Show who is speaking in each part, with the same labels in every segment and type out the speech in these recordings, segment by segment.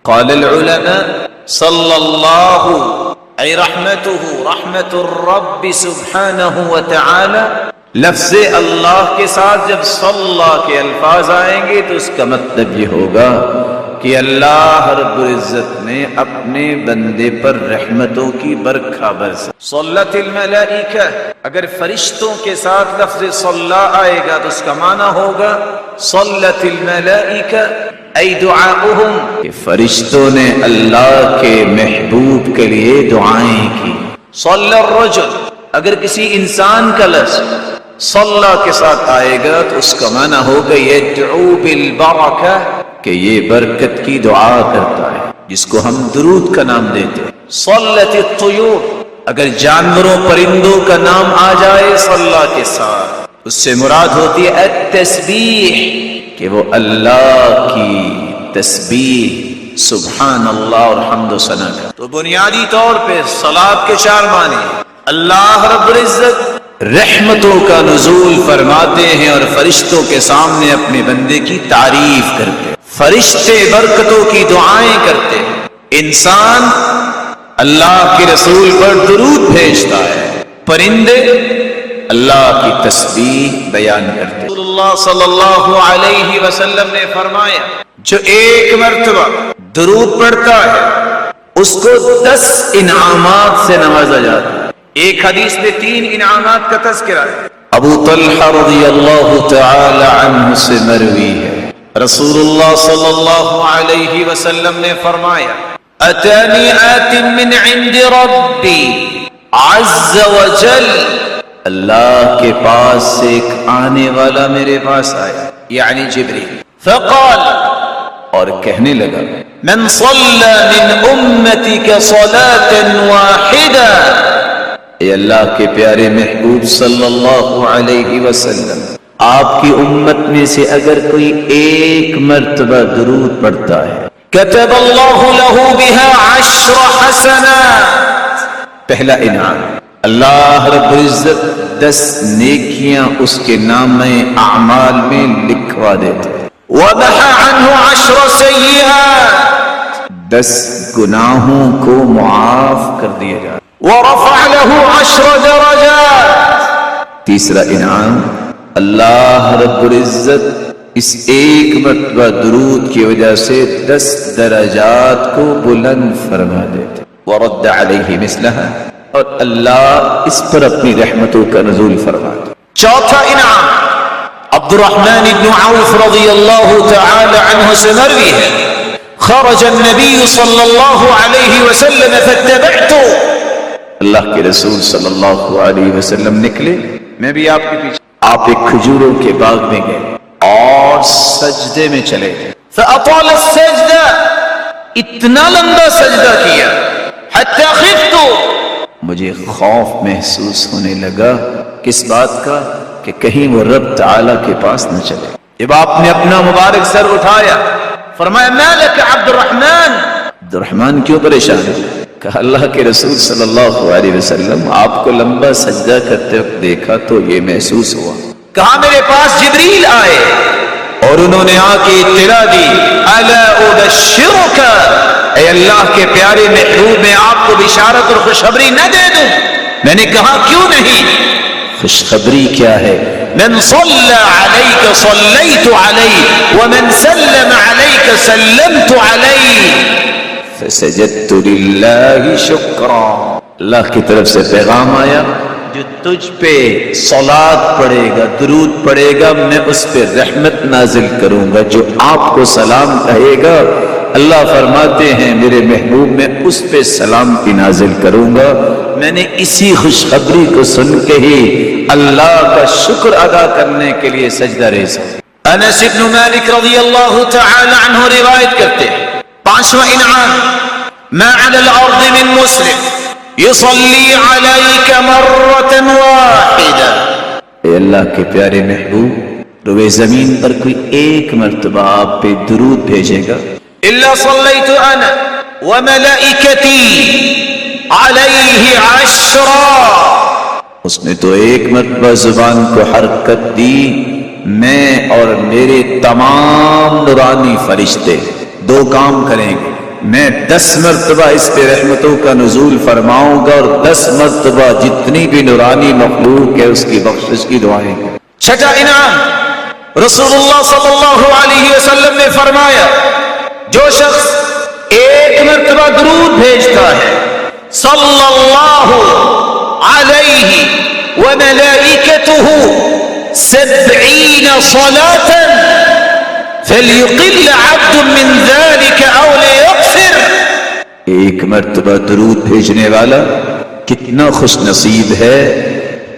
Speaker 1: قال العلماء صلی اللہ ای رحمتہ رحمت الرب سبحانہ وتعالی، لفظ اللہ کے ساتھ جب صلی کے الفاظ آئیں گے تو اس کا مطلب یہ ہوگا کہ اللہ رب العزت نے اپنے بندے پر رحمتوں کی برکھا برسا۔ صلت الملائکہ، اگر فرشتوں کے ساتھ لفظ صلی آئے گا تو اس کا معنی ہوگا صلت الملائکہ ای دعاؤہم، کہ فرشتوں نے اللہ کے محبوب کے لیے دعائیں کی۔ صلی الرجل، اگر کسی انسان کا لفظ صلی کے ساتھ آئے گا تو اس کا معنی ہوگا یدعو بالبرکہ، کہ یہ برکت کی دعا کرتا ہے، جس کو ہم درود کا نام دیتے ہیں۔ صلت الطیور، اگر جانوروں پرندوں کا نام آ جائے صلی کے ساتھ، اس سے مراد ہوتی ہے التسبیح، کہ وہ اللہ کی تسبیح، سبحان اللہ اور حمد و ثنا کا۔ تو بنیادی طور پہ صلاۃ کے چار معنی، اللہ رب العزت رحمتوں کا نزول فرماتے ہیں اور فرشتوں کے سامنے اپنے بندے کی تعریف کرتے ہیں، فرشتے برکتوں کی دعائیں کرتے ہیں، انسان اللہ کے رسول پر درود بھیجتا ہے، پرندے اللہ کی تسبیح بیان کرتے ہیں۔ رسول اللہ صلی اللہ علیہ وسلم نے فرمایا جو ایک مرتبہ درود پڑھتا ہے اس کو 10 انعامات سے نوازا جاتا ہے۔ ایک حدیث میں 3 انعامات کا تذکرہ ہے، ابو طلحہ رضی اللہ تعالی عنہ سے مروی ہے، رسول اللہ صلی اللہ علیہ وسلم نے فرمایا اتانی آت من عند ربی عز وجل، اللہ کے پاس سے ایک آنے والا میرے پاس آیا، یعنی جبریل، فقال، اور کہنے لگا من صلی من امتک صلاة واحدہ، اے اللہ کے پیارے محبوب صلی اللہ علیہ وسلم، آپ کی امت میں سے اگر کوئی ایک مرتبہ درود پڑھتا ہے کتب اللہ لہ بها 10 حسنات، پہلا انعام، اللہ رب العزت 10 نیکیاں اس کے نامہ اعمال میں لکھوا دیتے ہیں، ومحى عنہ 10 سیئات، 10 گناہوں کو معاف کر دیا جاتا، ورفع له 10 درجات، تیسرا انعام، اللہ رب العزت اس ایک مرتبہ درود کی وجہ سے 10 درجات کو بلند فرما دیتے، ورد علیہ مثلها، اور اللہ اس پر اپنی رحمتوں کا نزول فرماتے۔ چوتھا انعام عبد الرحمن بن عوف رضی اللہ تعالی عنہ سے مروی ہے، خرج النبی صلی اللہ علیہ وسلم فاتبعته، اللہ کے رسول صلی اللہ علیہ وسلم نکلے، میں بھی آپ کے پیچھے، آپ ایک کھجوروں کے باغ میں گئے اور سجدے میں چلے گئے، فاطال السجدہ، اتنا لمبا سجدہ کیا، حتی خفت، مجھے خوف محسوس ہونے لگا، کس بات کا، کہ کہیں وہ رب تعالی کے پاس نہ چلے۔ جب آپ نے اپنا مبارک سر اٹھایا فرمایا ما لک عبد الرحمن، عبد الرحمن کیوں پریشان ہے؟ کہا اللہ کے رسول صلی اللہ علیہ وسلم آپ کو لمبا سجدہ کرتے وقت دیکھا تو یہ محسوس ہوا۔ کہا میرے پاس جبریل آئے اور انہوں نے آ کے اطلاع دی، الا ابشرک، اے اللہ کے پیارے محبوب میں آپ کو بشارت اور خوشخبری نہ دے دوں؟ میں نے کہا کیوں نہیں؟ خوشخبری کیا ہے؟ من صلی علیک صلیت علیہ ومن سلم علیک سلمت علیہ فسجدت للہ شکرا، اللہ کی طرف سے پیغام آیا جو تجھ پہ صلاۃ پڑھے گا، درود پڑھے گا، میں اس پہ رحمت نازل کروں گا، جو آپ کو سلام کہے گا اللہ فرماتے ہیں میرے محبوب میں اس پہ سلامتی نازل کروں گا۔ میں نے اسی خوشخبری کو سن کے ہی اللہ کا شکر ادا کرنے کے لیے سجدہ ریزا۔ انس بن مالک رضی اللہ تعالی عنہ روایت کرتے ہیں، 5واں انعام، ما علی الارض من مسلم یصلی علیک مرۃ واحدہ، اے اللہ کے پیارے محبوب روئے زمین پر کوئی ایک مرتبہ آپ پہ درود بھیجے گا، الا صلیت انا وملائکتی علیہ 10، اس نے تو ایک مرتبہ زبان کو حرکت دی، میں اور میرے تمام نورانی فرشتے 2 کام کریں گے، میں 10 مرتبہ اس پہ رحمتوں کا نزول فرماؤں گا اور 10 مرتبہ جتنی بھی نورانی مخلوق ہے اس کی بخشش کی دعائیں گے۔ چھٹا انعام رسول اللہ صلی اللہ علیہ وسلم نے فرمایا جو شخص ایک مرتبہ درود بھیجتا ہے صلی اللہ علیہ وملائکتہ 70 صلاة فلیقل عبد من ذلك او لیکثر، ایک مرتبہ درود بھیجنے والا کتنا خوش نصیب ہے،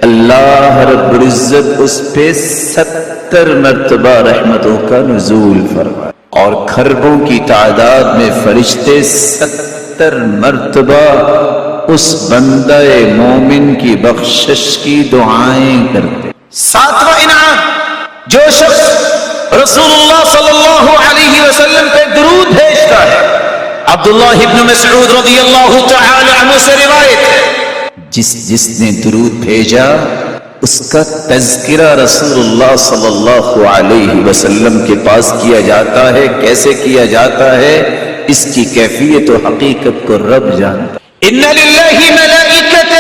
Speaker 1: اللہ رب العزت اس پہ 70 مرتبہ رحمتوں کا نزول فرمائے، اور کھربوں کی تعداد میں فرشتے 70 مرتبہ اس بندہ مومن کی بخشش کی دعائیں کرتے۔ ساتواں انعام جو شخص رسول اللہ صلی اللہ علیہ وسلم پہ درود بھیجتا ہے، عبداللہ ابن مسعود رضی اللہ تعالی عنہ سے روایت ہے، جس نے درود بھیجا اس کا تذکرہ رسول اللہ صلی اللہ علیہ وسلم کے پاس کیا جاتا ہے۔ کیسے کیا جاتا ہے اس کی کیفیت و حقیقت کو رب جانتا ہے۔ ان للہ ملائکۃ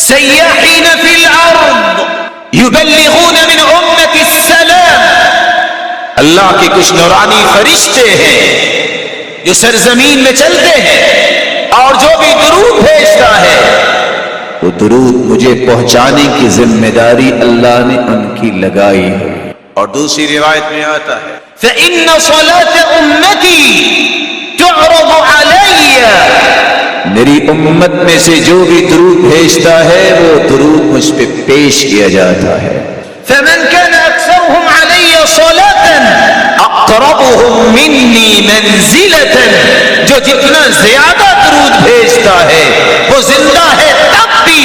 Speaker 1: سیاحین فی الارض یبلغون من امت السلام، اللہ کے کچھ نورانی فرشتے ہیں جو سرزمین میں چلتے ہیں اور جو بھی درود بھیجتا ہے وہ درود مجھے پہنچانے کی ذمہ داری اللہ نے ان کی لگائی ہے۔ اور دوسری روایت میں آتا ہے فإن صلاة أمتي تعرض علی، میری امت میں سے جو بھی درود بھیجتا ہے وہ درود مجھ پہ پیش کیا جاتا ہے۔ فمن كان أكثرهم علي صلاة أقربهم مني منزلة، جو جتنا زیادہ درود بھیجتا ہے وہ زندہ ہے تب بھی،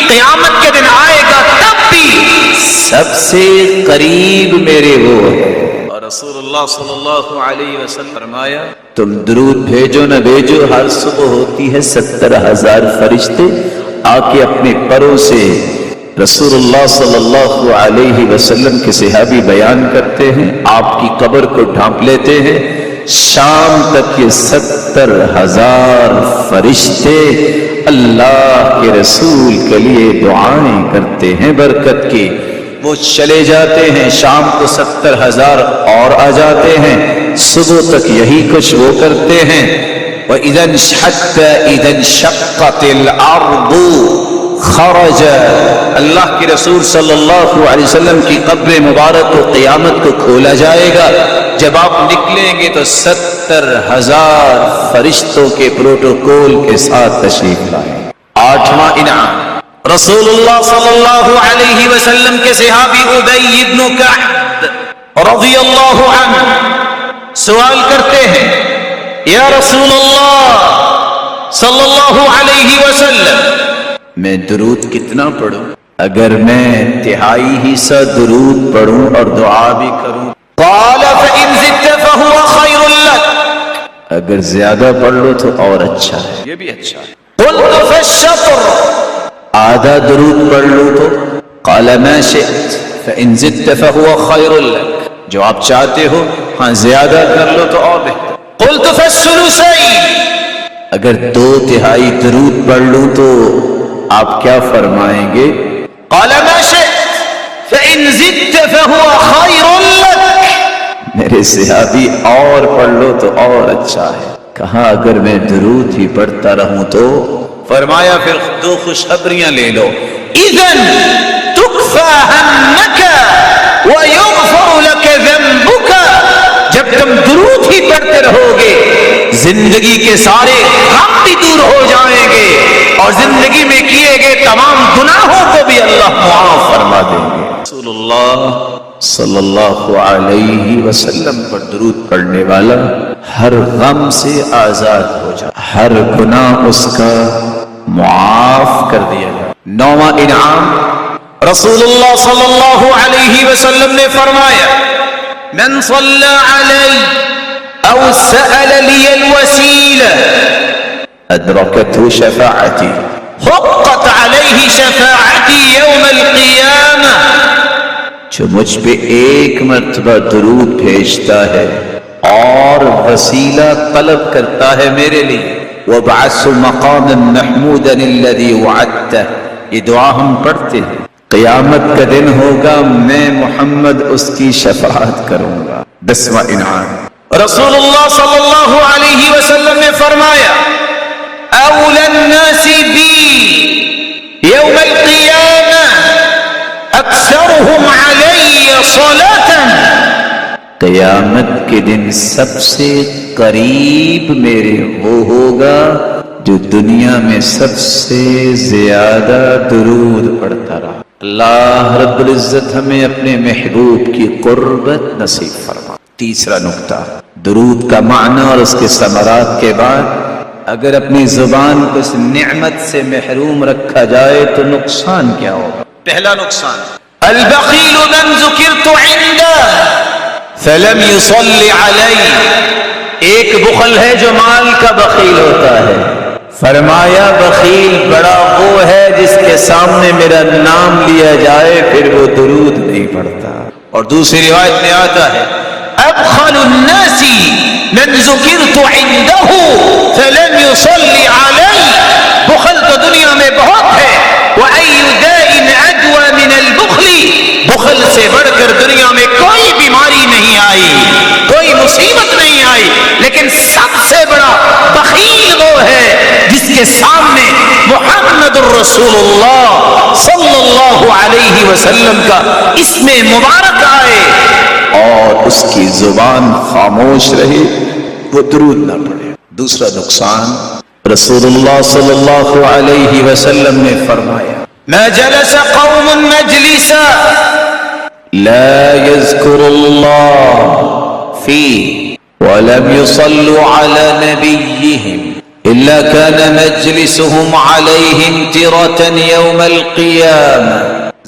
Speaker 1: قیامت کے دن آئے گا تب بھی سب سے قریب میرے وہ ہے۔ اور رسول اللہ صلی اللہ علیہ وسلم فرمایا تم درود بھیجو نہ بھیجو، ہر صبح ہوتی ہے 70,000 فرشتے آ کے اپنے پروں سے رسول اللہ صلی اللہ علیہ وسلم کے صحابی بیان کرتے ہیں، آپ کی قبر کو ڈھانپ لیتے ہیں، شام تک یہ 70,000 فرشتے اللہ کے رسول کے لیے دعائیں کرتے ہیں برکت کی۔ وہ چلے جاتے ہیں، شام کو 70,000 اور آ جاتے ہیں، صبح تک یہی کچھ وہ کرتے ہیں۔ وَإِذَا انشَقَّتِ الْأَرْضُ خرج، اللہ کے رسول صلی اللہ علیہ وسلم کی قبر مبارک کو قیامت کو کھولا جائے گا، جب آپ نکلیں گے تو 70,000 فرشتوں کے پروٹوکول کے ساتھ تشریف لائیں۔ آٹھواں انعام رسول اللہ صلی اللہ علیہ وسلم کے صحابی ابی بن کعب رضی اللہ عنہ سوال کرتے ہیں یا رسول اللہ صلی اللہ علیہ وسلم میں درود کتنا پڑھوں؟ اگر میں تہائی حصہ درود پڑھوں اور دعا بھی کروں؟ قال فإن زدت فهو خير لك، اگر زیادہ پڑھ لو تو اور اچھا ہے، یہ بھی اچھا ہے۔ قلت فالشطر، آدھا درود پڑھ لو تو؟ قال ما شئت فإن زدت فهو خير لك، جو آپ چاہتے ہو، ہاں زیادہ کر لو تو اور بہتر۔ قلت فالثلثين، اگر 2/3 درود پڑھ لوں تو آپ کیا فرمائیں گے؟ قال ما شئت فإن زدت فهو خير لك، میرے صحابی اور پڑھ لو تو اور اچھا ہے۔ کہا اگر میں درود ہی پڑھتا رہوں تو؟ فرمایا پھر 2 خوشخبریاں لے لو، اذن تکفى همك ويغفر لك ذنبك، جب تم درود ہی پڑھتے رہو گے زندگی کے سارے غم بھی دور ہو جائیں گے اور زندگی میں کیے گئے تمام گناہوں کو بھی اللہ معاف فرما دیں گے۔ رسول اللہ صلی اللہ علیہ وسلم پر درود پڑھنے والا ہر غم سے آزاد ہو جائے، ہر گناہ اس کا معاف کر دیا جائے۔ 9واں انعام رسول اللہ صلی اللہ علیہ وسلم نے فرمایا من صلی علی او سأل لی الوسیلہ ادرکته شفاعتی حقت علیہ شفاعتی یوم القیامہ، جو مجھ پہ ایک مرتبہ درود بھیجتا ہے اور وسیلہ طلب کرتا ہے میرے لیے. وَابْعَثْ مَقَامًا مَحْمُودًا الَّذِي وَعَدتَّهُ. یہ دعا ہم پڑھتے ہیں. قیامت کا دن ہوگا، میں محمد اس کی شفاعت کروں گا. 10واں انعام. رسول اللہ صلی اللہ علیہ وسلم نے فرمایا اولی الناس بی یوم القیامہ اکثرهم علی صلاة. قیامت کے دن سب سے قریب میرے وہ ہوگا جو دنیا میں سب سے زیادہ درود پڑھتا رہا. اللہ رب العزت ہمیں اپنے محبوب کی قربت نصیب فرما. تیسرا نقطہ، درود کا معنی اور اس کے ثمرات کے بعد اگر اپنی زبان کو اس نعمت سے محروم رکھا جائے تو نقصان کیا ہوگا؟ پہلا نقصان، البخیل من ذکرت عنده فلم يصلی علی. ایک بخل ہے جو مال کا بخیل ہوتا ہے. فرمایا بخیل بڑا وہ ہے جس کے سامنے میرا نام لیا جائے پھر وہ درود نہیں پڑھتا. اور دوسری روایت میں آتا ہے ابخل الناس من ذکرت عنده فلم يصلی علی. بخل تو دنیا میں بہت ہے. وَأَيُّ دَاءٍ أَدْوَى مِنَ الْبُخْلِ. بخل سے بڑھ کر دنیا میں کوئی بیماری نہیں آئی، کوئی مصیبت نہیں آئی، لیکن سب سے بڑا بخیل وہ ہے جس کے سامنے محمد الرسول اللہ صلی اللہ علیہ وسلم کا اسم مبارک آئے اور اس کی زبان خاموش رہے، وہ درود نہ پڑھے. دوسرا نقصان، رسول اللہ صلی اللہ علیہ وسلم نے فرمایا ما جلس قوم مجلسا لا يذكر الله فيه ولم يصلوا على نبيهم إلا كان مجلسهم عليهم ترة يوم القيامة.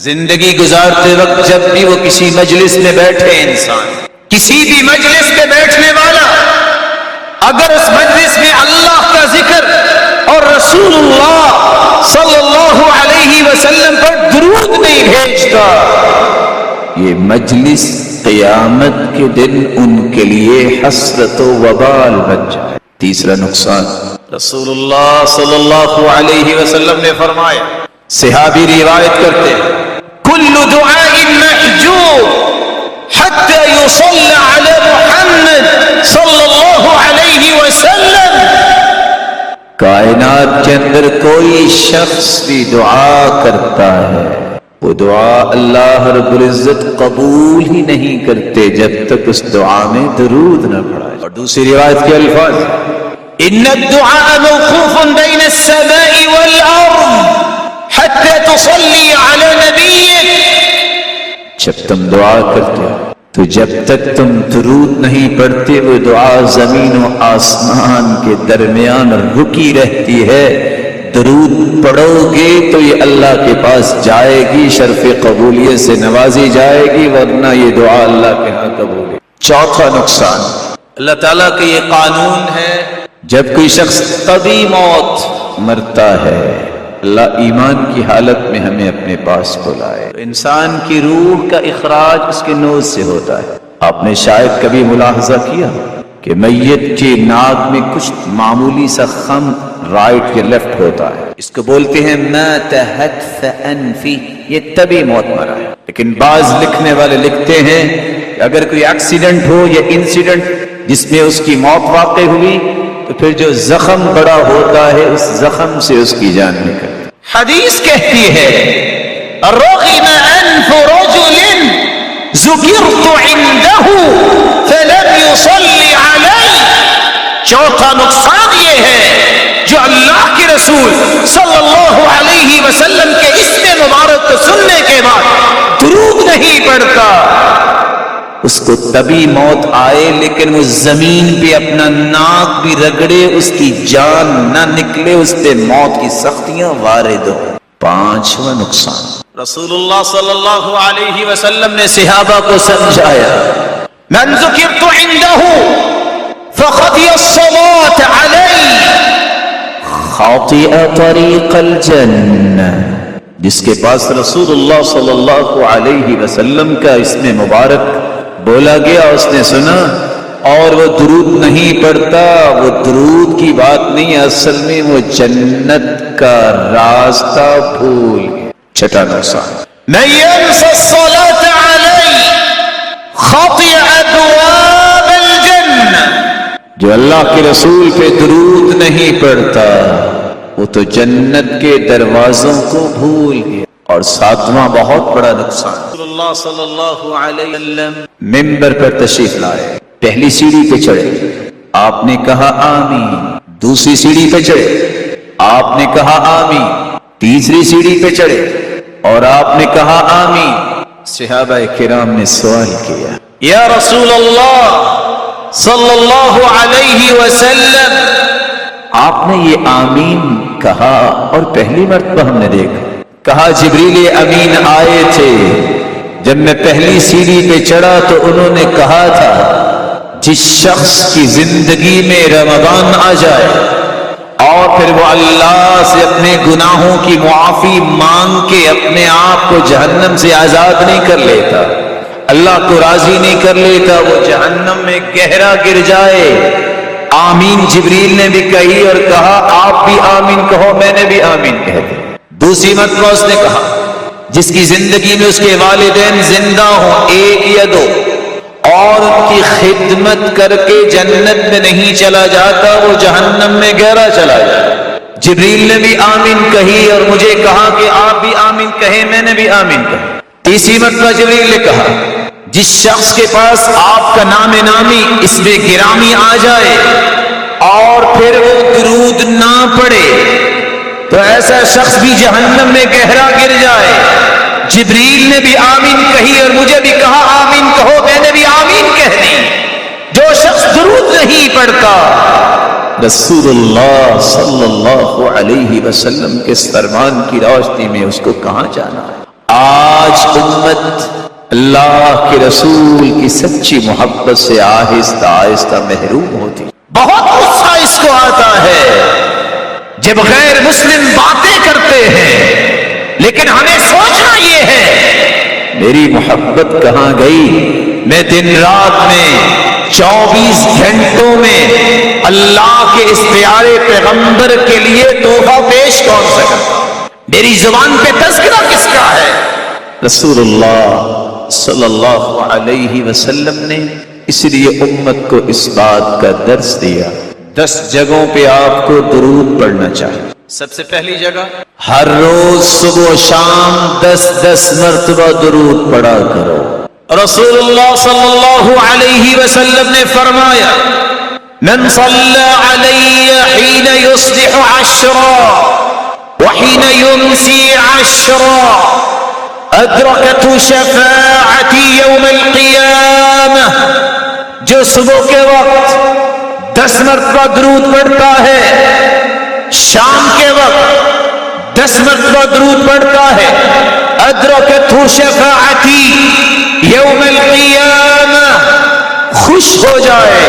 Speaker 1: زندگی گزارتے وقت جب بھی وہ کسی مجلس میں بیٹھے، انسان کسی بھی مجلس میں بیٹھنے والا اگر اس مجلس میں اللہ کا ذکر اور رسول اللہ صلی اللہ علیہ وسلم پر درود نہیں بھیجتا، یہ مجلس قیامت کے دن ان کے لیے حسرت و وبال بن جائے. تیسرا نقصان، رسول اللہ صلی اللہ علیہ وسلم نے فرمایا، صحابی روایت کرتے ہیں کل دعاء محجوب حتى يصلى على محمد صلی اللہ علیہ وسلم. کائنات کے اندر کوئی شخص بھی دعا کرتا ہے، وہ دعا اللہ رب العزت قبول ہی نہیں کرتے جب تک اس دعا میں درود نہ پڑھا جائے. اور دوسری روایت کے الفاظ ان الدعاء موقوف بین السماء والارض حتى تصلی علی نبیک. جب تم دعا کرتے ہو تو جب تک تم درود نہیں پڑھتے وہ دعا زمین و آسمان کے درمیان رکی رہتی ہے. درود پڑھو گے تو یہ اللہ کے پاس جائے گی، شرف قبولیت سے نوازی جائے گی، ورنہ یہ دعا اللہ کے ہاں قبول ہے. چوتھا نقصان، اللہ تعالیٰ کا یہ قانون ہے جب کوئی شخص طبی موت مرتا ہے اللہ ایمان کی حالت میں ہمیں اپنے پاس بلائے. انسان کی روح کا اخراج اس کے نوز سے ہوتا ہے. آپ نے شاید کبھی ملاحظہ کیا کہ میت کی ناک میں کچھ معمولی سا خم رائٹ یا لیفٹ ہوتا ہے، اس کو بولتے ہیں مات حتف انفی، یہ طبی موت مرا ہے. لیکن بعض لکھنے والے لکھتے ہیں کہ اگر کوئی ایکسیڈنٹ ہو یا انسیڈنٹ جس میں اس کی موت واقع ہوئی تو پھر جو زخم بڑا ہوتا ہے اس زخم سے اس کی جان نکلتی. حدیث کہتی ہے رغم انف رجل ذکرت عنده فلم يصلی علی. چوتھا نقصان یہ ہے جو اللہ کے رسول صلی اللہ علیہ وسلم کے اسم مبارک کو سننے کے بعد درود نہیں پڑھتا، اس کو طبی موت آئے لیکن وہ زمین پہ اپنا ناک بھی رگڑے، اس کی جان نہ نکلے، اس پہ موت کی سختیاں وارد ہو. پانچواں نقصان، رسول اللہ صلی اللہ علیہ وسلم نے صحابہ کو سمجھایا من ذکرت عنده فخطی الصلاة علی خاطئ طریق الجنہ. جس کے پاس رسول اللہ صلی اللہ علیہ وسلم کا اسم مبارک بولا گیا، اس نے سنا اور وہ درود نہیں پڑھتا، وہ درود کی بات نہیں، اصل میں وہ جنت کا راستہ بھول گیا۔ چھٹا نقصان، من ينسى الصلاة علی خطئ ابواب الجنہ، جو اللہ کے رسول پہ درود نہیں پڑھتا وہ تو جنت کے دروازوں کو بھول گیا۔ اور ساتواں بہت بڑا نقصان، رسول اللہ صلی اللہ علیہ وسلم ممبر پر تشریف لائے، پہلی سیڑھی پہ چڑھے، آپ نے کہا آمین، دوسری سیڑھی پہ چڑھے، آپ نے کہا آمین، تیسری سیڑھی پہ چڑھے اور آپ نے کہا آمین۔ صحابہ کرام نے سوال کیا، یا رسول اللہ صلی اللہ علیہ وسلم، آپ نے یہ آمین کہا اور پہلی مرتبہ ہم نے دیکھا، کہا جبریل امین آئے تھے، جب میں پہلی سیڑھی پہ چڑھا تو انہوں نے کہا تھا جس شخص کی زندگی میں رمضان آ جائے اور پھر وہ اللہ سے اپنے گناہوں کی معافی مانگ کے اپنے آپ کو جہنم سے آزاد نہیں کر لیتا، اللہ کو راضی نہیں کر لیتا، وہ جہنم میں گہرا گر جائے۔ آمین جبریل نے بھی کہی اور کہا آپ بھی آمین کہو، میں نے بھی آمین کہہ دی۔ دوسری مرتبہ اس نے کہا جس کی زندگی میں اس کے والدین زندہ ہوں، ایک یا دو، اور ان کی خدمت کر کے جنت میں نہیں چلا جاتا، وہ جہنم میں گہرا چلا جائے۔ جبریل نے بھی آمین کہی اور مجھے کہا کہ آپ بھی آمین کہیں، میں نے بھی آمین کہی۔ تیسری مرتبہ جبریل نے کہا جس شخص کے پاس آپ کا نام نامی اس میں گرامی آ جائے اور پھر وہ درود نہ پڑے تو ایسا شخص بھی جہنم میں گہرا گر جائے۔ جبریل نے بھی آمین کہی اور مجھے بھی کہا آمین کہو، میں نے بھی آمین کہہ دی۔ جو شخص درود نہیں پڑھتا، رسول اللہ صلی اللہ علیہ وسلم کے فرمان کی روشنی میں اس کو کہاں جانا ہے؟ آج امت اللہ کے رسول کی سچی محبت سے آہستہ آہستہ محروم ہوتی۔ بہت غصہ اس کو آتا ہے جب غیر مسلم باتیں کرتے ہیں، لیکن ہمیں سوچنا یہ ہے میری محبت کہاں گئی؟ میں دن رات میں 24 گھنٹوں میں اللہ کے اس پیارے پیغمبر کے لیے تحفہ پیش کون سا کرتا؟ میری زبان پہ تذکرہ کس کا ہے؟ رسول اللہ صلی اللہ علیہ وسلم نے اس لیے امت کو اس بات کا درس دیا۔ 10 جگہوں پہ آپ کو درود پڑھنا چاہیے۔ سب سے پہلی جگہ، ہر روز صبح و شام 10 مرتبہ درود پڑھا کرو۔ رسول اللہ صلی اللہ علیہ وسلم نے فرمایا من صلی علی حین یصبح 10 وحین یمسی 10 ادرکت شفاعتی یوم القیامہ، جو صبح کے وقت 10 مرتبہ درود پڑھتا ہے، شام کے وقت 10 مرتبہ درود پڑھتا ہے، ادرکت شفاعتی یوم القیامہ، خوش ہو جائے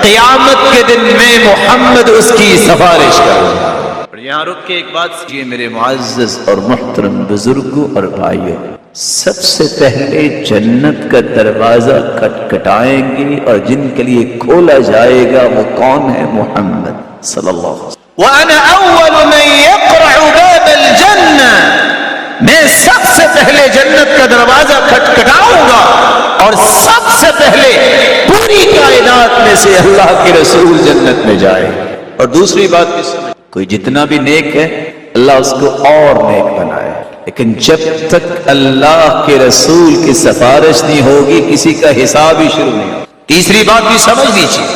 Speaker 1: قیامت کے دن میں محمد اس کی سفارش کرے۔ اور یہاں رک کے ایک بات سمجھیے میرے معزز اور محترم بزرگوں اور بھائیوں، سب سے پہلے جنت کا دروازہ کھٹکھٹائیں گے اور جن کے لیے کھولا جائے گا وہ کون ہے؟ محمد صلی اللہ علیہ وسلم۔ وَأَنَا أَوَّلُ مَن يَقْرَعُ بَابَ الْجَنَّةِ، میں سب سے پہلے جنت کا دروازہ کھٹکھٹاؤں گا اور سب سے پہلے پوری کائنات میں سے اللہ کے رسول جنت میں جائے۔ اور دوسری بات بھی سمجھ، کوئی جتنا بھی نیک ہے اللہ اس کو اور نیک بنائے، لیکن جب تک اللہ کے رسول کی سفارش نہیں ہوگی کسی کا حساب ہی شروع نہیں ہوگا۔ تیسری بات بھی سمجھ لیجیے،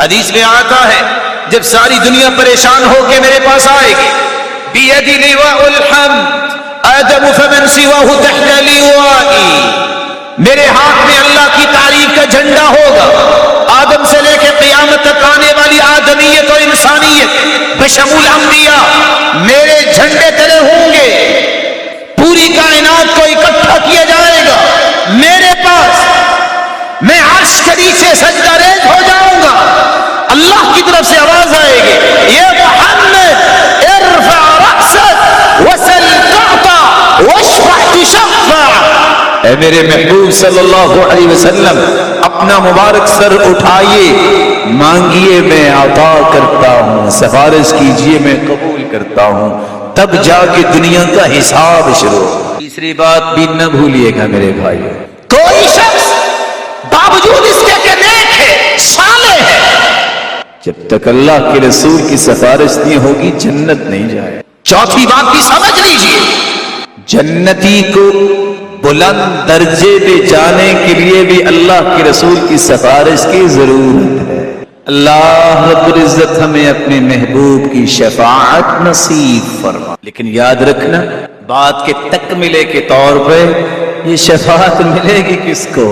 Speaker 1: حدیث میں آتا ہے جب ساری دنیا پریشان ہو کے میرے پاس آئے گی، بیدی لواء الحمد آدم فمن سواہ تحت لوائی، میرے ہاتھ میں اللہ کی تعریف کا جھنڈا ہوگا، آدم سے لے کے قیامت تک آنے والی آدمیت اور انسانیت بشمول انبیاء میرے جھنڈے تلے ہوں گے، پوری کائنات کو اکٹھا کیا جائے گا میرے پاس، میں عرش کے نیچے سجدہ ریز ہو جاؤں گا، اللہ کی طرف سے آواز آئے گی یہ محمد ارفع رأسک وسل تعطى واشفع تشفع، اے میرے محبوب صلی اللہ علیہ وسلم اپنا مبارک سر اٹھائیے، مانگیے میں عطا کرتا ہوں، سفارش کیجیے میں قبول کرتا ہوں، تب جا کے دنیا کا حساب شروع۔ تیسری بات بھی نہ بھولیے گا میرے بھائی، کوئی شخص باوجود اس کے کہ نیک ہے، صالح ہے، جب تک اللہ کے رسول کی سفارش نہیں ہوگی جنت نہیں جائے۔ چوتھی بات بھی سمجھ لیجیے، جنتی کو بلند درجے پہ جانے کے لیے بھی اللہ کے رسول کی سفارش کی ضرورت ہے۔ اللہ رب العزت ہمیں اپنے محبوب کی شفاعت نصیب فرما۔ لیکن یاد رکھنا، بات کے تکملے کے طور پہ یہ شفاعت ملے گی کس کو؟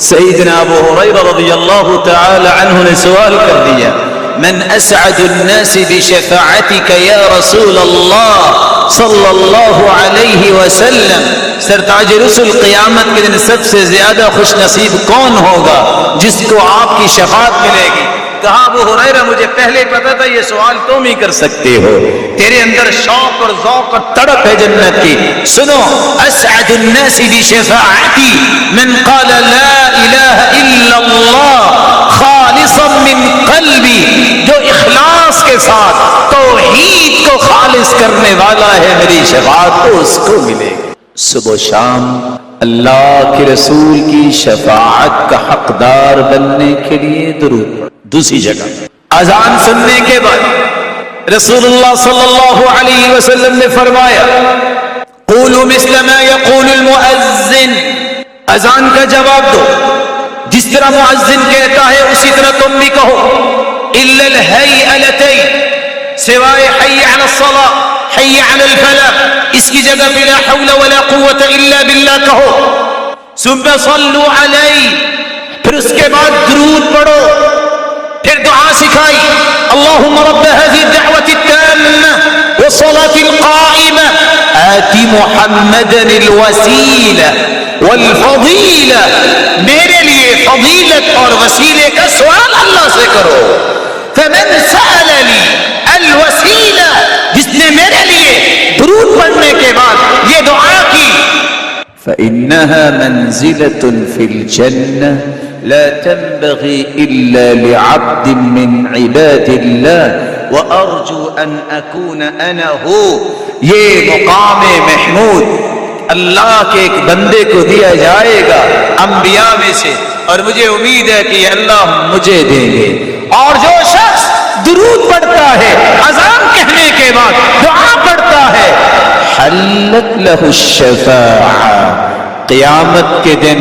Speaker 1: سیدنا ابو ہریرہ رضی اللہ تعالی عنہ نے سوال کر دیا، من اسعد الناس بشفاعتك یا رسول اللہ صلی اللہ علیہ وسلم، سرتاج رسل قیامت کے دن سب سے زیادہ خوش نصیب کون ہوگا جس کو آپ کی شفاعت ملے گی؟ کہا ابو ہریرہ مجھے پہلے پتا تھا یہ سوال تم ہی کر سکتے ہو، تیرے اندر شوق اور ذوق اور تڑپ ہے جنت کی۔ سنو، اسعد الناس بشفاعتی من قال لا الہ الا اللہ خالصا من قلبی، جو اخلاص کے ساتھ توحید کو خالص کرنے والا ہے میری شفاعت کو اس کو ملے گی۔ صبح و شام اللہ کے رسول کی شفاعت کا حقدار بننے کے لیے درود۔ دوسری جگہ اذان سننے کے بعد رسول اللہ صلی اللہ علیہ وسلم نے فرمایا، قولوا مثل ما يقول المؤذن، اذان کا جواب دو جس طرح مؤذن کہتا ہے اسی طرح تم بھی کہو، الا الهيئتين، سوائے حي على الصلاة، حي على الفلاح، اس کی جگہ بلا حول ولا قوة الا باللہ کہو۔ ثم صلوا علی، پھر اس کے بعد درود پڑھو، پھر دعا سکھائی، اللہم رب هذه الدعوة التامة والصلاة القائمة آت محمدا الوسیلہ والفضیلہ، میرے لیے فضیلت اور وسیلے کا سوال اللہ سے کرو۔ فمن سأل لی الوسیلہ، جس نے میرے لیے درود پڑھنے کے بعد یہ دعا کی، فإنها منزلة في الجنة لا تنبغي إلا لعبد من عباد الله وأرجو أن أكون أنا هو، یہ مقام محمود اللہ کے ایک بندے کو دیا جائے گا انبیاء میں سے، اور مجھے امید ہے کہ اللہ مجھے دیں گے۔ اور جو شخص درود پڑھتا ہے اذان کہنے کے بعد دعا پڑھتا ہے، حلت لہ الشفاعہ، قیامت کے دن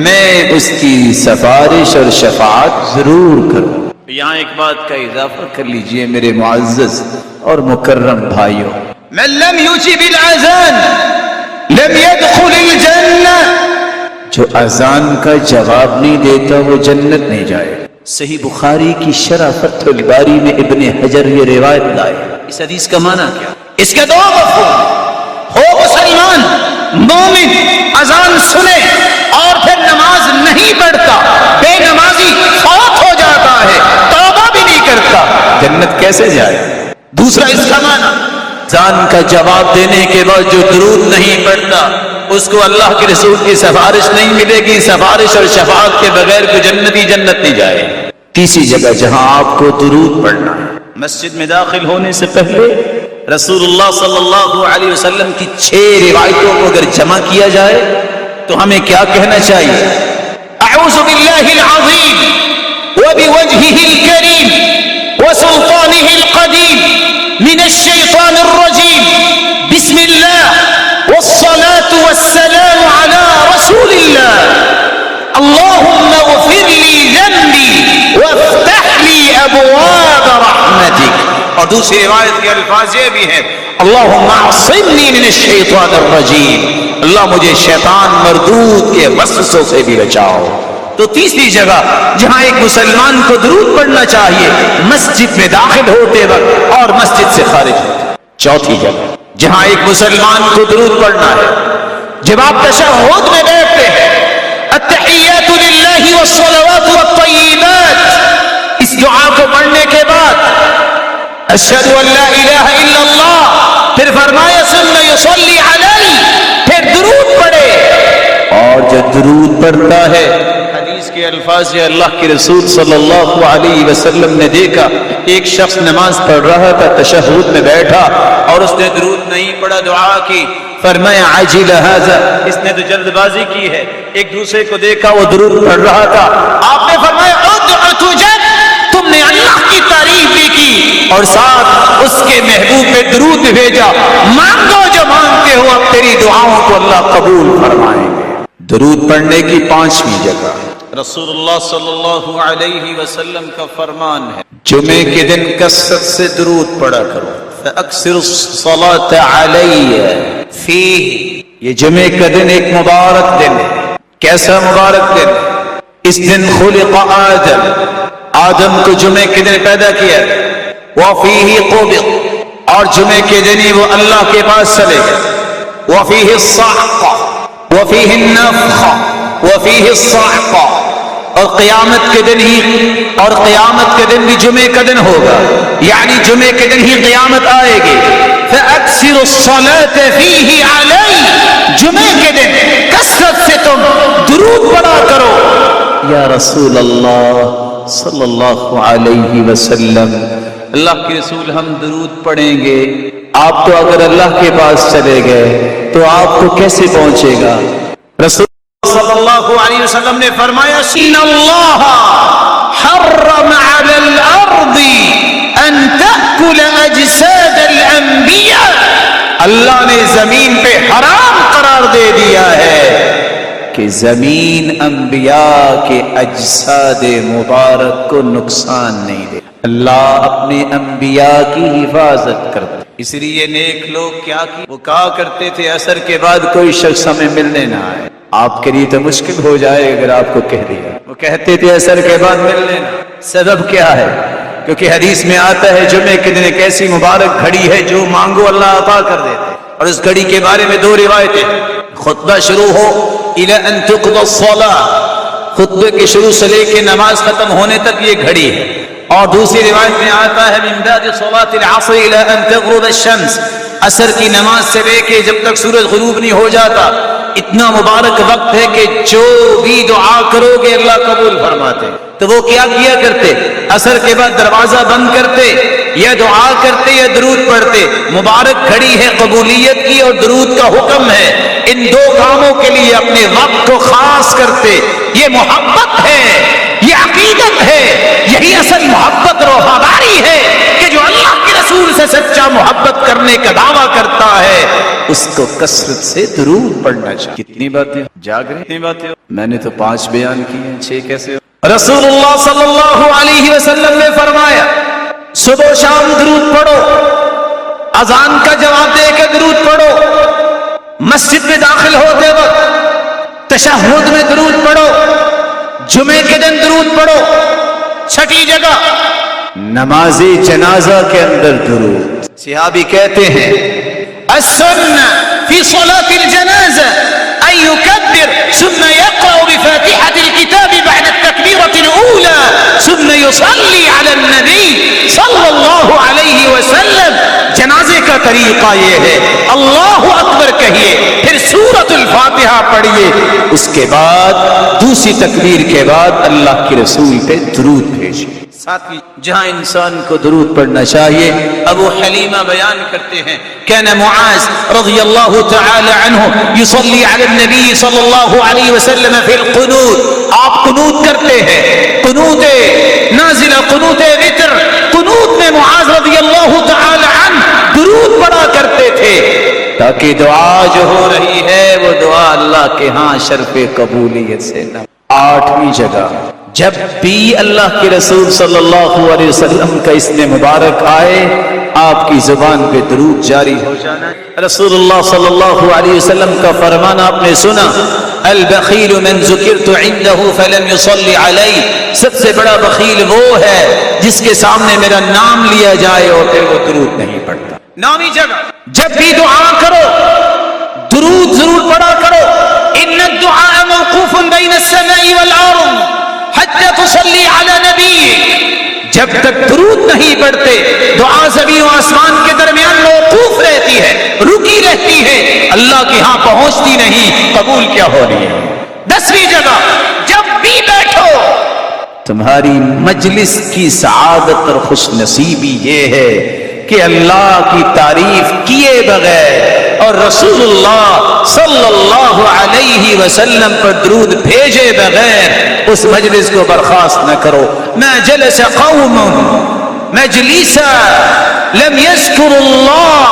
Speaker 1: میں اس کی سفارش اور شفاعت ضرور کروں۔ یہاں ایک بات کا اضافہ کر لیجئے میرے معزز اور مکرم بھائیوں، من لم یجب الاذان لم يدخل الجنہ، جو اذان کا جواب نہیں دیتا وہ جنت نہیں جائے۔ صحیح بخاری کی شرح فتح الباری میں ابن حجر یہ روایت لائے۔ اس حدیث کا معنی کیا؟ اس کے دو مفہوم، ہو مسلمان مومن اذان سنے اور پھر نماز نہیں پڑھتا، بے نمازی فوت ہو جاتا ہے، توبہ بھی نہیں کرتا، جنت کیسے جائے؟ دوسرا اس کا معنی، اذان کا جواب دینے کے بعد جو درود نہیں پڑھتا اس کو اللہ کے رسول کی سفارش نہیں ملے گی، سفارش اور شفاعت کے بغیر کوئی جنتی جنت نہیں جائے۔ تیسری جگہ جہاں آپ کو درود پڑھنا ہے، مسجد میں داخل ہونے سے پہلے رسول اللہ صلی اللہ علیہ وسلم کی 6 روایتوں کو اگر جمع کیا جائے تو ہمیں کیا کہنا چاہیے؟ اعوذ باللہ العظیم وبوجہہ الکریم وسلطانہ القدیم من الشیطان الرجیم، بسم اللہ والصلاة والسلام علی رسول اللہ، اللہم اغفر لی ذنبی وافتح لی ابواب رحمتک۔ اور دوسری روایت کے الفاظ یہ بھی ہیں، اللہم اعصمنی من الشیطان الرجیم، اللہ مجھے شیطان مردود کے وسوسوں سے بھی بچاؤ۔ تو تیسری جگہ جہاں ایک مسلمان کو درود پڑھنا چاہیے، مسجد میں داخل ہوتے وقت اور مسجد سے خارج ہوتے۔ چوتھی جگہ جہاں ایک مسلمان کو درود پڑھنا ہے جب آپ تشہد میں بیٹھتے ہیں، التحیات للہ والصلوات والطیبات، اس دعا کو پڑھنے کے بعد اشہد ان لا الہ الا اللہ، پھر فرمایا ثم یصلی علی، پھر درود پڑھے، اور جو درود پڑھتا ہے حدیث کے الفاظ یہ اللہ کے رسول صلی اللہ علیہ وسلم نے دیکھا ایک شخص نماز پڑھ رہا تھا، تشہد میں بیٹھا اور اس نے درود نہیں پڑھا، دعا کی، فرمایا عجل ھذا، اس نے تو جلد بازی کی ہے۔ ایک دوسرے کو دیکھا وہ درود پڑھ رہا تھا، آپ نے فرمایا ادع تجب، تم نے اللہ کی تعریف بھی کی اور ساتھ اس کے محبوب پہ درود بھی بھیجا، مانگو جو مانگتے ہو، اب تیری دعاؤں کو اللہ قبول فرمائیں گے۔ درود پڑھنے کی 5ویں جگہ رسول اللہ صلی اللہ علیہ وسلم کا فرمان ہے، جمعے کے دن کثرت سے درود پڑھا کرو، فاکثر الصلاۃ علی فیہ، یہ جمعے کا دن ایک مبارک دن ہے۔ کیسا مبارک دن؟ اس دن خلق آدم، آدم کو جمعے کے دن پیدا کیا، وفیہ قبض، اور جمعے کے دن ہی وہ اللہ کے پاس چلے گئے، وفیہ الصعقہ، وفیہ النفخہ، وفیہ الصعقہ، اور قیامت کے دن ہی، اور قیامت کے دن بھی جمعے کا دن ہوگا، یعنی جمعے کے دن ہی قیامت آئے گی۔ فَأَكْثِرُ الصَّلَاةَ فِيهِ عَلَيْهِ، جمعے کے دن کثرت سے تم درود پڑھا کرو۔ یا رسول اللہ صلی اللہ علیہ وسلم، اللہ کے رسول ہم درود پڑھیں گے، آپ تو اگر اللہ کے پاس چلے گئے تو آپ کو کیسے پہنچے گا؟ رسول صلی اللہ علیہ وسلم نے فرمایا ان اللہ حرم علی الارض ان تأکل اجساد الانبیاء، اللہ نے زمین پہ حرام قرار دے دیا ہے کہ زمین انبیاء کے اجساد مبارک کو نقصان نہیں دے۔ اللہ اپنے انبیاء کی حفاظت کرتا ہے، اس لیے نیک لوگ کیا کی، وہ کہا کرتے تھے عصر کے بعد کوئی شخص ہمیں ملنے نہ آئے۔ آپ کے لیے تو مشکل ہو جائے اگر آپ کو کہہ دیا، وہ کہتے تھے عصر کے بعد ملنے نہ۔ سبب کیا ہے؟ کیونکہ حدیث میں آتا ہے جمعے کے دن ایک ایسی مبارک گھڑی ہے جو مانگو اللہ عطا کر دیتے، اور اس گھڑی کے بارے میں 2 روایتیں، خطبہ شروع ہو الی ان تقضى الصلاۃ، خطبے کے شروع سے لے کے نماز ختم ہونے تک یہ گھڑی ہے، اور دوسری روایت میں آتا ہے من بعد صلاۃ العصر الی ان تغرب الشمس، عصر کی نماز سے لے کے جب تک سورج غروب نہیں ہو جاتا، اتنا مبارک وقت ہے کہ جو بھی دعا کرو گے اللہ قبول فرماتے۔ تو وہ کیا کیا کرتے؟ عصر کے بعد دروازہ بند کرتے، یا دعا کرتے یا درود پڑھتے۔ مبارک گھڑی ہے قبولیت کی اور درود کا حکم ہے، ان 2 کاموں کے لیے اپنے وقت کو خاص کرتے۔ یہ محبت ہے، یہ عقیدت ہے، یہی اصل محبت روحانی ہے کہ جو اللہ کے رسول سے سچا محبت کرنے کا دعویٰ کرتا ہے اس کو کثرت سے درود پڑھنا چاہیے۔ کتنی باتیں جاگ رہے، کتنی باتیں میں نے تو 5 بیان کی ہیں، 6 کیسے؟ رسول اللہ صلی اللہ علیہ وسلم نے فرمایا صبح و شام درود پڑھو، اذان کا جواب دے کے درود پڑھو، مسجد میں داخل ہوتے وقت تشہد میں درود پڑھو، جمعے کے دن درود پڑھو۔ 6ٹھی جگہ نماز جنازہ کے اندر درود۔ صحابی کہتے ہیں السنہ فی صلاة الجنازہ ان یکبر ثم یقرأ بفاتحة الكتاب بعد التکبیرة الأولى ثم یصلی علی النبی صلی اللہ علیہ وسلم۔ جنازے کا طریقہ یہ ہے اللہ اکبر کہیے، پھر سورۃ الفاتحہ پڑھیے، اس کے بعد دوسری تکبیر کے بعد اللہ کے رسول پہ درود بھیجیے۔ ساتھ ہی جہاں انسان کو درود پڑھنا چاہیے، ابو حلیمہ بیان کرتے ہیں کان معاذ رضی اللہ تعالی عنہ یصلی علی النبی صلی اللہ علیہ وسلم فی القنوت، آپ قنوت کرتے ہیں، قنوت نازلہ، قنوت وتر، قنوت میں معاذ رضی اللہ تعالی عنہ درود پڑھا کرتے تھے تاکہ دعا جو ہو رہی ہے وہ دعا اللہ کے ہاں شرف قبولیت سے نہ۔ 8ویں جگہ جب بھی اللہ کے رسول صلی اللہ علیہ وسلم کا اسم مبارک آئے آپ کی زبان پہ درود جاری ہو جانا ہے۔ رسول اللہ صلی اللہ علیہ وسلم کا فرمان آپ نے سنا البخیل من ذکرت عنده فلم يصلي علی، سب سے بڑا بخیل وہ ہے جس کے سامنے میرا نام لیا جائے اور پھر وہ درود نہیں پڑھتا۔ 9ویں جگہ جب بھی دعا کرو درود ضرور پڑھا کرو، ان الدعاء موقوف بین السماء والارض حتی تصلی علی نبیک، جب تک درود نہیں پڑھتے دعا زمین و آسمان کے درمیان موقوف رہتی ہے، رکی رہتی ہے، اللہ کے ہاں پہنچتی نہیں، قبول کیا ہو رہی ہے۔ 10ویں جگہ جب بھی بیٹھو تمہاری مجلس کی سعادت اور خوش نصیبی یہ ہے کہ اللہ کی تعریف کیے بغیر اور رسول اللہ صلی اللہ علیہ وسلم پر درود بھیجے بغیر اس مجلس کو برخاست نہ کرو. ما جلس قوم مجلسا لم يذكروا الله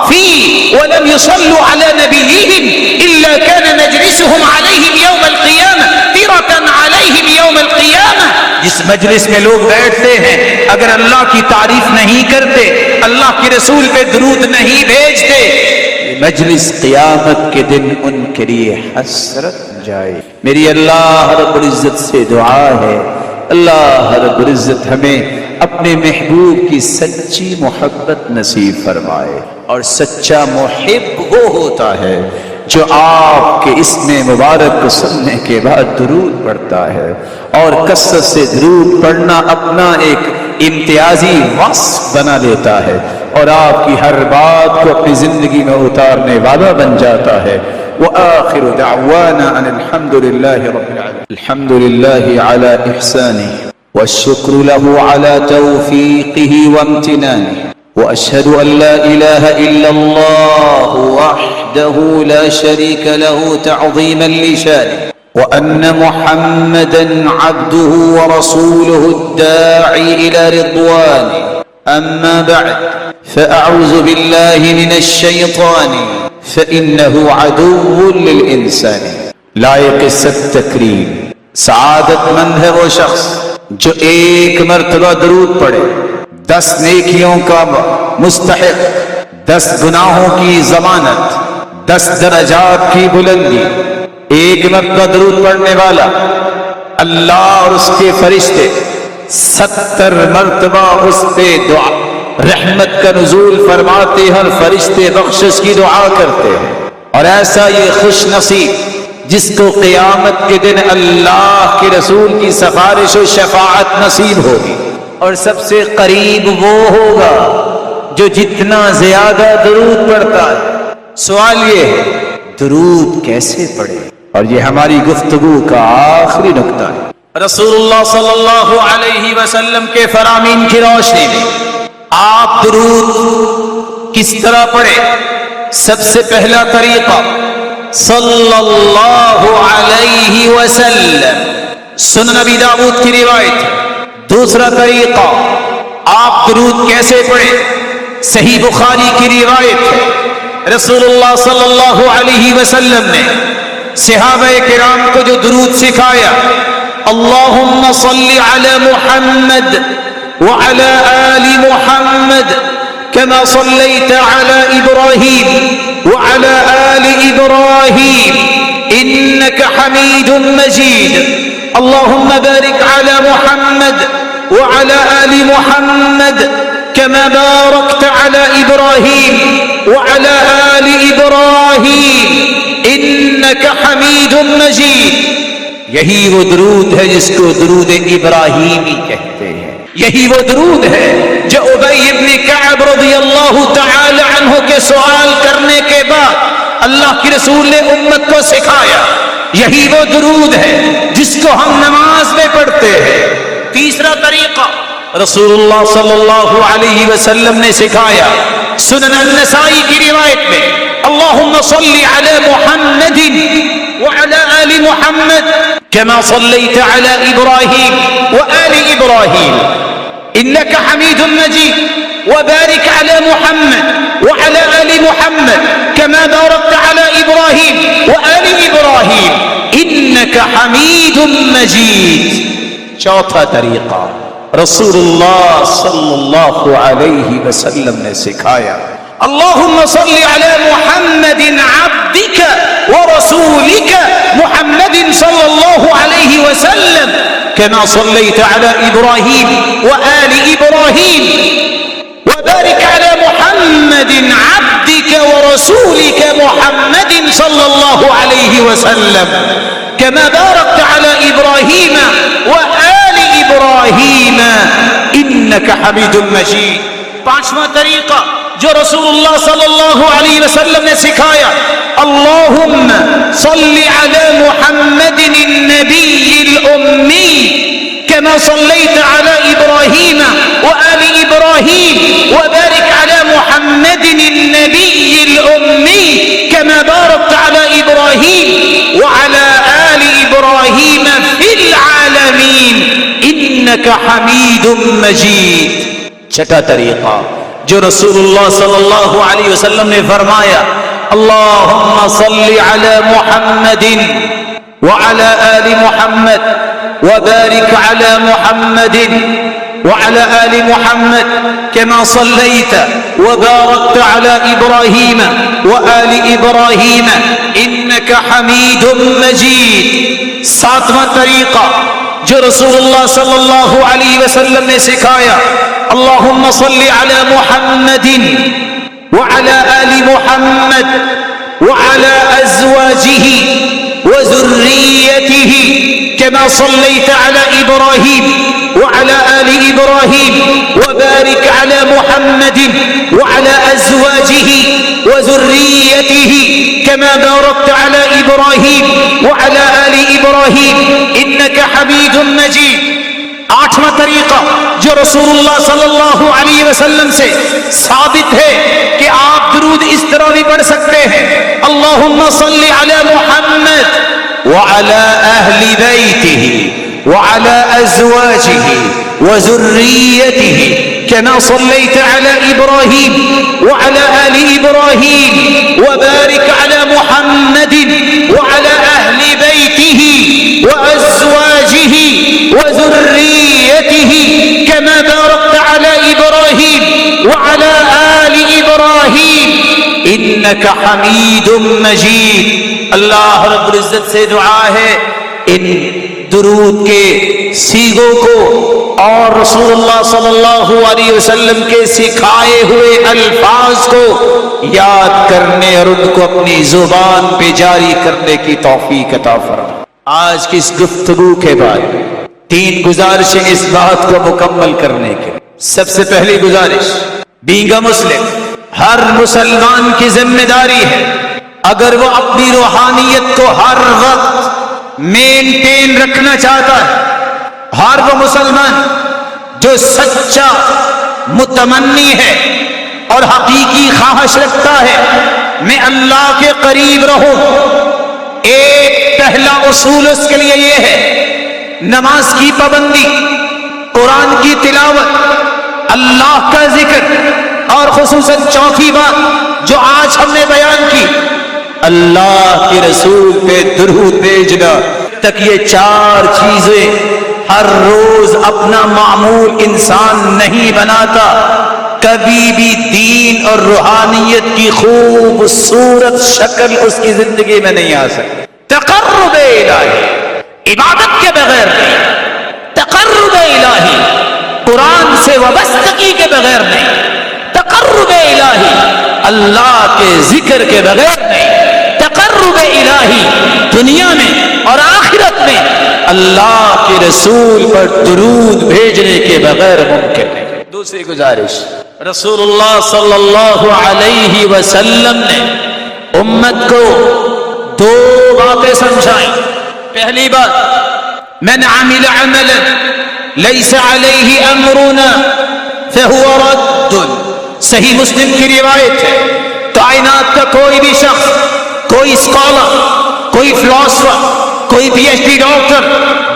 Speaker 1: فيه ولم يصلوا على نبيهم إلا كان مجلسهم عليهم يوم القيامة ترة عليهم يوم القيامة. جس مجلس میں لوگ بیٹھتے ہیں اگر اللہ کی تعریف نہیں کرتے, اللہ کے رسول پہ درود نہیں بھیجتے, مجلس قیامت کے دن ان کے لیے حسرت جائے. میری اللہ رب العزت سے دعا ہے, اللہ رب العزت ہمیں اپنے محبوب کی سچی محبت نصیب فرمائے. اور سچا محب وہ ہوتا ہے جو آپ کے اسم مبارک کو سننے کے بعد درود پڑھتا ہے, اور کثرت سے درود پڑھنا اپنا ایک امتیازی وصف بنا لیتا ہے, اور آپ کی ہر بات کو اپنی زندگی میں اتارنے والا بن جاتا ہے. وآخر دعوانا ان الحمد للہ رب العالمین. الحمد للہ علی احسانہ والشکر له على توفیقہ وامتنانہ, وأشهد أن لا إله إلا الله وحده لا شريك له تعظيما لشانه, وأن محمدا عبده ورسوله الداعي إلى رضوانه. أما بعد فأعوذ بالله من الشيطان فإنه عدو للإنسان. لائق التکریم, سعادت مند ہے وہ شخص جو ایک مرتبہ درود پڑھے, 10 نیکیوں کا مستحق, 10 گناہوں کی ضمانت, 10 درجات کی بلندی. ایک مرتبہ درود پڑھنے والا اللہ اور اس کے فرشتے 70 مرتبہ اس پہ دعا رحمت کا نزول فرماتے ہیں, اور فرشتے بخشش کی دعا کرتے ہیں. اور ایسا یہ خوش نصیب جس کو قیامت کے دن اللہ کے رسول کی سفارش و شفاعت نصیب ہوگی. اور سب سے قریب وہ ہوگا جو جتنا زیادہ درود پڑھتا ہے. سوال یہ ہے درود کیسے پڑھے, اور یہ ہماری گفتگو کا آخری نقطہ ہے. رسول اللہ صلی اللہ علیہ وسلم کے فرامین کی روشنی میں آپ درود کس طرح پڑھے؟ سب سے پہلا طریقہ صلی اللہ علیہ وسلم, سنن ابی داؤد کی روایت. دوسرا طریقہ آپ درود کیسے پڑھیں؟ صحیح بخاری کی روایت ہے, رسول اللہ صلی اللہ علیہ وسلم نے صحابہ کرام کو جو درود سکھایا, اللہم صلی علی محمد وعلی آل محمد كما صليت على إبراهيم وعلى آل إبراهيم إنك حميد مجيد, اللهم بارك على محمد وعلى آل محمد كما باركت على إبراهيم وعلى آل إبراهيم إنك حميد مجيد. یہی وہ درود ہے جس کو درود ابراہیمی کہتے ہیں. یہی وہ درود ہے جو ابی ابن کعب رضی اللہ تعالی عنہ کے سوال کرنے کے بعد اللہ کے رسول نے امت کو سکھایا. یہی وہ درود ہے جس کو ہم نماز میں پڑھتے ہیں. تیسرا طریقہ رسول اللہ صلی اللہ علیہ وسلم نے سکھایا, سنن النسائی کی روایت میں, اللہم صلی علی محمد وعلى آل محمد كما صليت على إبراهيم وآل إبراهيم إنك حميد مجيد, وبارك على محمد وعلى آل محمد كما باركت على إبراهيم وآل إبراهيم إنك حميد مجيد. چوتھا طریقہ رسول اللہ صلی اللہ علیہ وسلم نے سکھایا, اللہم صلی علی محمد عبدك ورسولك محمد صلی اللہ علیہ وسلم كما صليت على إبراهيم وآل إبراهيم وبارك على محمد عبدك ورسولك محمد صلى الله عليه وسلم كما باركت على إبراهيم وآل إبراهيم إنك حميد مجيد. پانچواں طریقہ جو رسول اللہ صلی اللہ علیہ وسلم نے سکھایا, اللہم صلی علی محمد النبی الأمی كما صليت على إبراهيم وآل إبراهيم وبارك على محمد النبي الأمي كما باركت على إبراهيم وعلى آل إبراهيم في العالمين إنك حميد مجيد. چھٹا طریقہ جو رسول اللہ صلی اللہ علیہ وسلم نے فرمایا، اللہم صل علی محمد وعلى آل محمد وبارك على محمد وعلى آل محمد كما صليت وباركت على إبراهيم وآل إبراهيم إنك حميد مجيد. ساتواں طریقہ جو رسول اللہ صلی اللہ علیہ وسلم نے سکھایا، اللہم صل علی محمد وعلى آل محمد وعلى أزواجه وذريته كما صليت على إبراهيم وعلى آل إبراهيم وبارك على محمد وعلى أزواجه وذريته كما باركت على إبراهيم وعلى آل إبراهيم إنك حميد مجيد. آٹھواں طریقہ جو رسول اللہ صلی اللہ علیہ وسلم سے ثابت ہے کہ آپ درود اس طرح بھی پڑھ سکتے ہیں، اللہم صل علی محمد وعلى أهل بيته وعلى أزواجه وذريته كما صليت على إبراهيم وعلى آل إبراهيم وبارك على محمد وعلى أهل بيته وأزواجه وذريته كما باركت على إبراهيم وعلى آل إبراهيم إنك حميد مجيد. اللہ رب العزت سے دعا ہے ان درود کے سیغوں کو اور رسول اللہ صلی اللہ علیہ وسلم کے سکھائے ہوئے الفاظ کو یاد کرنے اور ان کو اپنی زبان پہ جاری کرنے کی توفیق عطا فرمائے. آج کی اس گفتگو کے بعد 3 گزارشیں اس بات کو مکمل کرنے کے. سب سے پہلی گزارش، بینگ مسلم ہر مسلمان کی ذمہ داری ہے، اگر وہ اپنی روحانیت کو ہر وقت مینٹین رکھنا چاہتا ہے، ہر وہ مسلمان جو سچا متمنی ہے اور حقیقی خواہش رکھتا ہے میں اللہ کے قریب رہوں، ایک پہلا اصول اس کے لیے یہ ہے، نماز کی پابندی، قرآن کی تلاوت، اللہ کا ذکر، اور خصوصاً چوتھی بات جو آج ہم نے بیان کی، اللہ کے رسول پہ درود بھیجنا. تک یہ 4 چیزیں ہر روز اپنا معمول انسان نہیں بناتا، کبھی بھی دین اور روحانیت کی خوبصورت شکل اس کی زندگی میں نہیں آ سکتی. تقرب الہی عبادت کے بغیر نہیں، تقرب الہی قرآن سے وابستگی کے بغیر نہیں، تقرب الہی اللہ کے ذکر کے بغیر نہیں، تقرب الہی دنیا میں اور آخرت میں اللہ کے رسول پر درود بھیجنے کے بغیر ممکن نہیں. دوسری گزارش، رسول اللہ صلی اللہ علیہ وسلم نے امت کو 2 باتیں سمجھائیں. پہلی بات، من عمل عملا لیس علیہ امرنا فہو رد. صحیح مسلم کی روایت ہے، کائنات کا کوئی بھی شخص، کوئی اسکالر، کوئی فلاسفر، کوئی پی ایچ ڈی ڈاکٹر،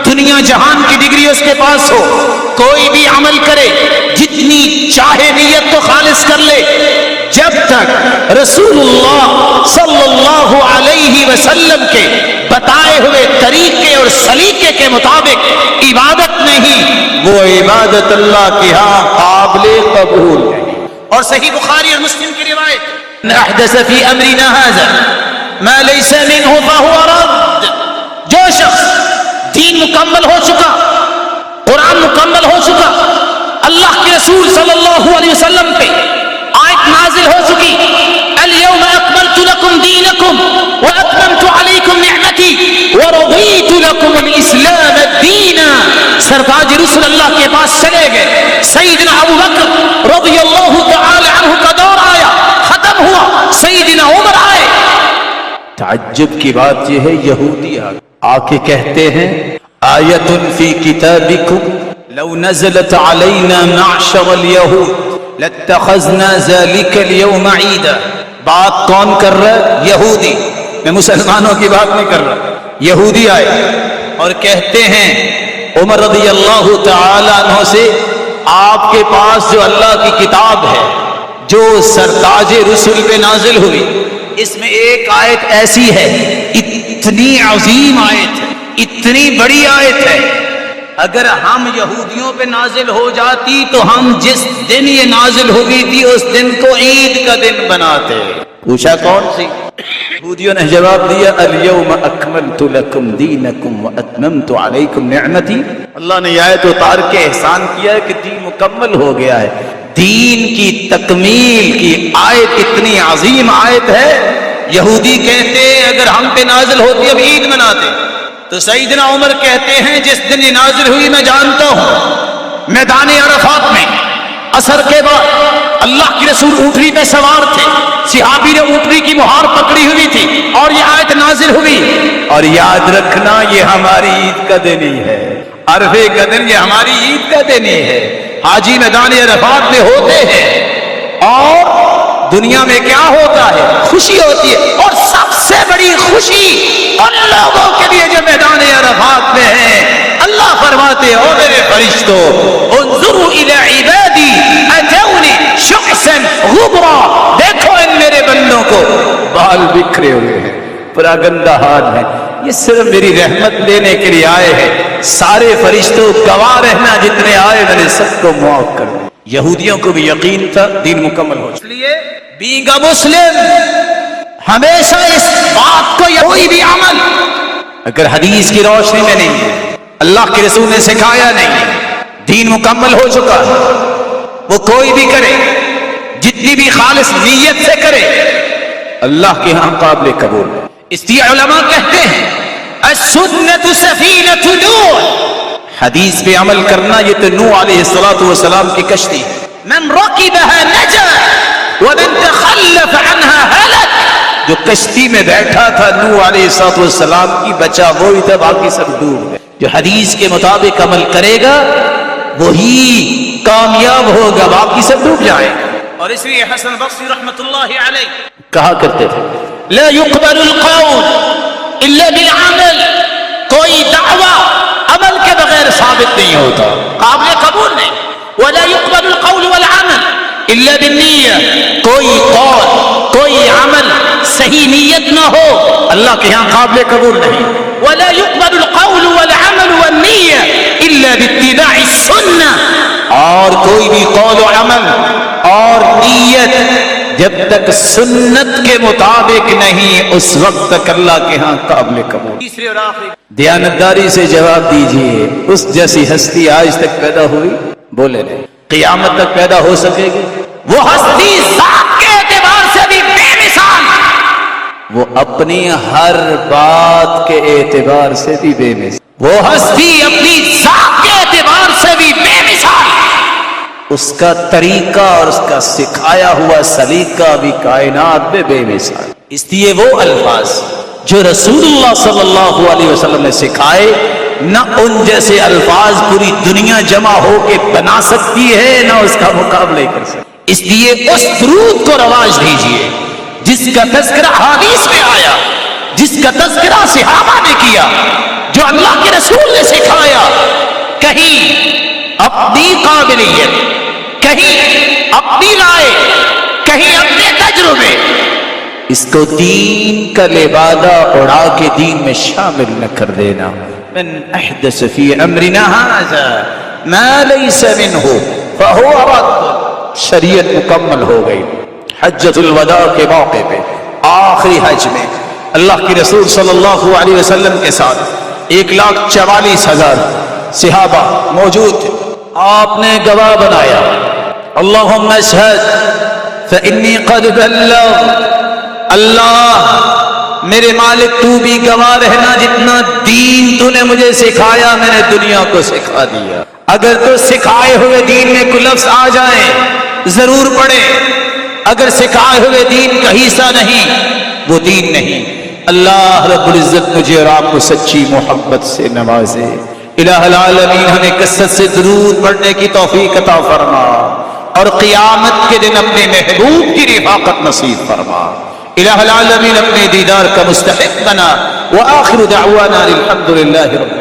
Speaker 1: دنیا جہان کی ڈگری اس کے پاس ہو، کوئی بھی عمل کرے، جتنی چاہے نیت تو خالص کر لے، جب تک رسول اللہ صلی اللہ علیہ وسلم کے بتائے ہوئے طریقے اور سلیقے کے مطابق عبادت نہیں، وہ عبادت اللہ کے ہاں قابل قبول ہے. اور صحیح بخاری اور مسلم کی روایت، احدث فی امرنا ھذا ما لیس منہ فہو رد. جو شخص دین مکمل ہو چکا، قرآن مکمل ہو چکا، اللہ کے رسول صلی اللہ علیہ وسلم پہ آیت نازل ہو چکی، الیوم اکملت لکم دینکم واتممت علیکم نعمتی ورضیت لکم الاسلام دینا. سرتاج رسول اللہ کے پاس چلے گئے، سیدنا ابو بکر رضی اللہ تعالی عنہ کا دور آیا، ختم ہوا، سیدنا عمر آئے. تعجب کی بات یہ ہے، یہودی آ کے کہتے ہیں
Speaker 2: آیۃ فی کتابکم لو نزلت علینا معشر الیہود لاتخذنا ذلک اليوم عیدا. بات کون کر رہا ہے؟ یہودی. میں مسلمانوں کی بات نہیں کر رہا. یہودی آئے اور کہتے ہیں عمر رضی اللہ تعالی عنہ سے، آپ کے پاس جو اللہ کی کتاب ہے جو سرتاج رسل پہ نازل ہوئی، اس میں ایک آیت ایسی ہے، اتنی عظیم آیت ہے، اتنی بڑی آیت ہے، اگر ہم یہودیوں پہ نازل ہو جاتی تو ہم جس دن یہ نازل ہوئی تھی اس دن کو عید کا دن بناتے. پوچھا کون سی؟ یہودیوں نے جواب دیا الیوم اکملت لکم دینکم واتممت علیکم نعمتی. اللہ نے یہ آیت اتار کے احسان کیا ہے کہ دین مکمل ہو گیا ہے. دین کی تکمیل کی آیت اتنی عظیم آیت ہے. یہودی کہتے اگر ہم پہ نازل ہوتی اب عید مناتے. تو سیدنا عمر کہتے ہیں جس دن یہ نازل ہوئی میں جانتا ہوں، میدان عرفات میں عصر کے بعد اللہ کے رسول اونٹنی پہ سوار تھے، صحابی نے اونٹنی کی مہار پکڑی ہوئی تھی اور یہ آیت نازل ہوئی. اور یاد رکھنا یہ ہماری عید کا دن ہی ہے، عرفے کا دن یہ ہماری عید کا دن ہی ہے. حاجی میدان عرفات میں ہوتے ہیں اور دنیا میں کیا ہوتا ہے؟ خوشی ہوتی ہے. اور سب سے بڑی خوشی ان لوگوں کے لیے جو میدان عرفات میں ہیں. اللہ فرماتے او میرے فرشتوں انظروا الی عبادی اتونی شعثا غبرا، دیکھو ان میرے بندوں کو بال بکھرے ہوئے ہیں، پراگندہ حال ہیں، یہ صرف میری رحمت لینے کے لیے آئے ہیں. سارے فرشتوں گواہ رہنا جتنے آئے میں نے سب کو معاف کر دیا. یہودیوں کو بھی یقین تھا دین مکمل ہو. اس لیے بینگ اے مسلم ہمیشہ اس بات کو کوئی بھی عمل اگر حدیث کی روشنی میں نہیں ہے، اللہ کے رسول نے سکھایا نہیں ہے، دین مکمل ہو چکا ہے، وہ کوئی بھی کرے جتنی بھی خالص نیت سے کرے اللہ کے ہاں قابل قبول ہے. اس لیے علماء کہتے ہیں السنت سفینۃ نوح، حدیث پہ عمل کرنا یہ تو نوح علیہ السلام کی کشتی ہے. من رکبها نجا ومن تخلف عنها هلك، جو کشتی میں بیٹھا تھا نوح علیہ السلام کی بچا وہی تھا، باقی سب ڈوب گئے. جو حدیث کے مطابق عمل کرے گا وہی کامیاب ہوگا، باقی سب ڈوب جائیں. اور اس لیے حسن بصری رحمۃ اللہ علیہ کہا کرتے تھے لا يقبل القول الا بالعمل، کوئی دعویٰ عمل کے بغیر ثابت نہیں ہوتا، قابل قبول نہیں. ولا يقبل القول والعمل الا بالنیہ، کوئی قول کوئی عمل صحیح نیت نہ ہو اللہ کے ہاں قابل قبول نہیں. ولا يقبل القول والعمل والنیہ الا باتباع السنہ، اور کوئی بھی قول و عمل اور نیت جب تک سنت کے مطابق نہیں اس وقت تک اللہ کے ہاں قابل قبول. تیسرے اور آخری دیانتداری سے جواب دیجئے، اس جیسی ہستی آج تک پیدا ہوئی؟ بولے نہیں. قیامت تک پیدا ہو سکے گی؟ وہ ہستی ذات کے اعتبار سے بھی بے مثال، وہ اپنی ہر بات کے اعتبار سے بھی بے مثال، وہ ہستی اپنی ذات کے اعتبار سے بھی بے مثال، اس کا طریقہ اور اس کا سکھایا ہوا سلیقہ بھی کائنات میں بے مثال. اس لیے وہ الفاظ جو رسول اللہ صلی اللہ علیہ وسلم نے سکھائے، نہ ان جیسے الفاظ پوری دنیا جمع ہو کے بنا سکتی ہے، نہ اس کا مقابلہ کر سکتی. اس لیے اس درود کو رواج دیجئے جس کا تذکرہ حدیث میں آیا، جس کا تذکرہ صحابہ نے کیا، جو اللہ کے رسول نے سکھایا. کہیں اپنی قابلیت، کہیں اپنی رائے، کہیں اپنے تجربے، اس کو دین کا لبادہ اڑا کے دین میں شامل نہ کر دینا. من احدث فی امرنا ھذا ما لیس منہ فہو رد. شریعت مکمل ہو گئی. حجۃ الوداع کے موقع پہ آخری حج میں اللہ کی رسول صلی اللہ علیہ وسلم کے ساتھ 1,44,000 صحابہ موجود تھے. آپ نے گواہ بنایا اللہم اشہد فانی قد بلغت، اللہ میرے مالک تو بھی گواہ رہنا جتنا دین تو نے مجھے سکھایا میں نے دنیا کو سکھا دیا. اگر تو سکھائے ہوئے دین میں کوئی لفظ آ جائیں ضرور پڑھے، اگر سکھائے ہوئے دین کا حصہ نہیں وہ دین نہیں. اللہ رب العزت مجھے اور آپ کو سچی محبت سے نوازے۔ الہ العالمین ہمیں کثرت سے درود پڑھنے کی توفیق عطا فرما اور قیامت کے دن اپنے محبوب کی رفاقت نصیب فرما۔ الہ العالمین اپنے دیدار کا مستحق بنا۔ وآخر دعوانا الحمد للہ رب